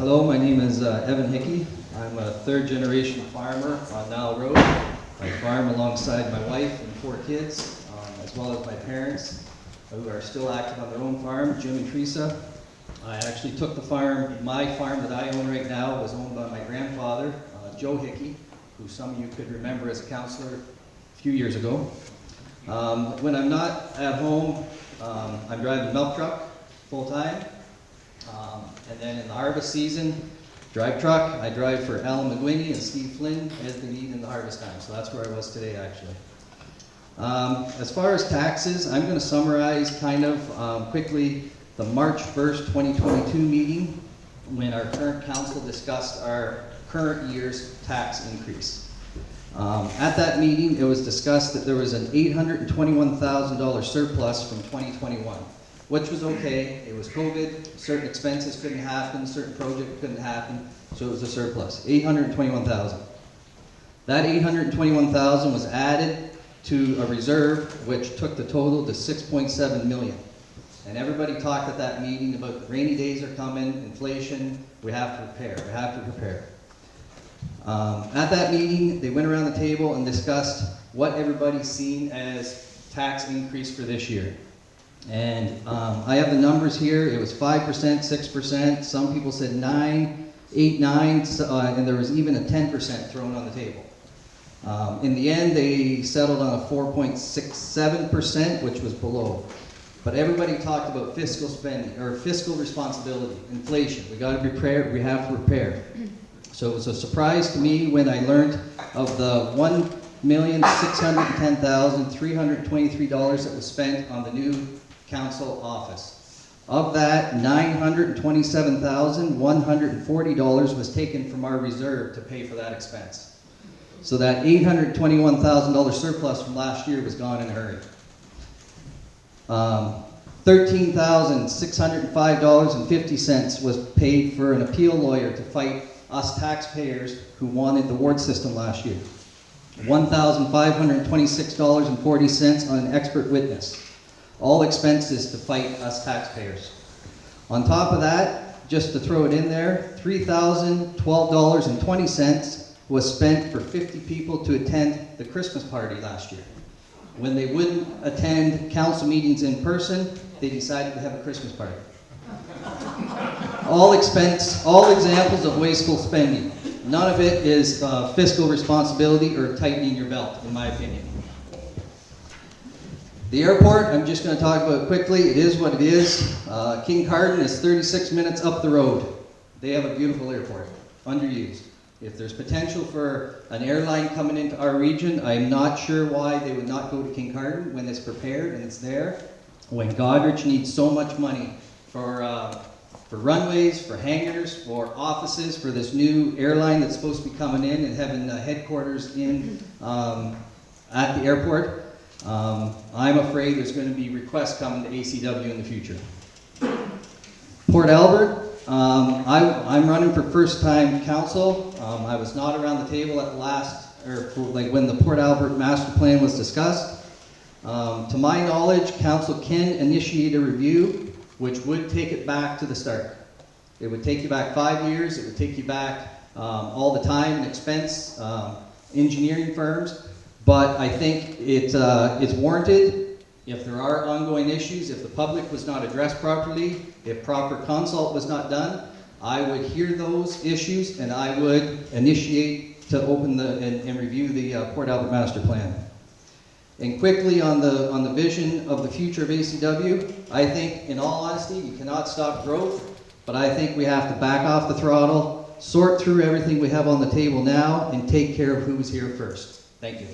Hello, my name is Evan Hickey. I'm a third-generation farmer on Nile Road. I farm alongside my wife and 4 kids, as well as my parents, who are still active on their own farm, Jim and Teresa. I actually took the farm, my farm that I own right now was owned by my grandfather, Joe Hickey, who some of you could remember as a counselor a few years ago. When I'm not at home, I'm driving a milk truck full-time. And then in the harvest season, drive truck. I drive for Alan McGuiney and Steve Flynn as they need in the harvest time. So that's where I was today, actually. As far as taxes, I'm going to summarize kind of quickly the March 1st, 2022 meeting when our current council discussed our current year's tax increase. At that meeting, it was discussed that there was an $821,000 surplus from 2021. Which was okay. It was COVID, certain expenses couldn't happen, certain projects couldn't happen, so it was a surplus, $821,000. That $821,000 was added to a reserve, which took the total to $6.7 million. And everybody talked at that meeting about the rainy days are coming, inflation, we have to prepare. At that meeting, they went around the table and discussed what everybody's seen as tax increase for this year. And I have the numbers here. It was 5%, 6%. Some people said 9, 8, 9, and there was even a 10% thrown on the table. In the end, they settled on a 4.67%, which was below. But everybody talked about fiscal spending or fiscal responsibility, inflation. We got to prepare. We have to prepare. So it was a surprise to me when I learned of the $1,610,323 that was spent on the new council office. Of that, $927,140 was taken from our reserve to pay for that expense. So that $821,000 surplus from last year was gone in a hurry. $13,605.50 was paid for an appeal lawyer to fight us taxpayers who wanted the ward system last year. $1,526.40 on an expert witness. All expenses to fight us taxpayers. On top of that, just to throw it in there, $3,012.20 was spent for 50 people to attend the Christmas party last year. When they wouldn't attend council meetings in person, they decided to have a Christmas party. All examples of wasteful spending. None of it is fiscal responsibility or tightening your belt, in my opinion. The airport, I'm just going to talk about it quickly. It is what it is. Kincardine is 36 minutes up the road. They have a beautiful airport, underused. If there's potential for an airline coming into our region, I'm not sure why they would not go to Kincardine when it's prepared and it's there. When Goderich needs so much money for runways, for hangars, for offices, for this new airline that's supposed to be coming in and having headquarters in at the airport. I'm afraid there's going to be requests coming to ACW in the future. Port Albert, I'm running for first-time council. I was not around the table at the when the Port Albert master plan was discussed. To my knowledge, council can initiate a review, which would take it back to the start. It would take you back 5 years. It would take you back all the time and expense, engineering firms. But I think it's warranted if there are ongoing issues, if the public was not addressed properly, if proper consult was not done. I would hear those issues and I would initiate to open and review the Port Albert Master Plan. And quickly on the vision of the future of ACW, I think in all honesty, you cannot stop growth, but I think we have to back off the throttle, sort through everything we have on the table now, and take care of who's here first. Thank you.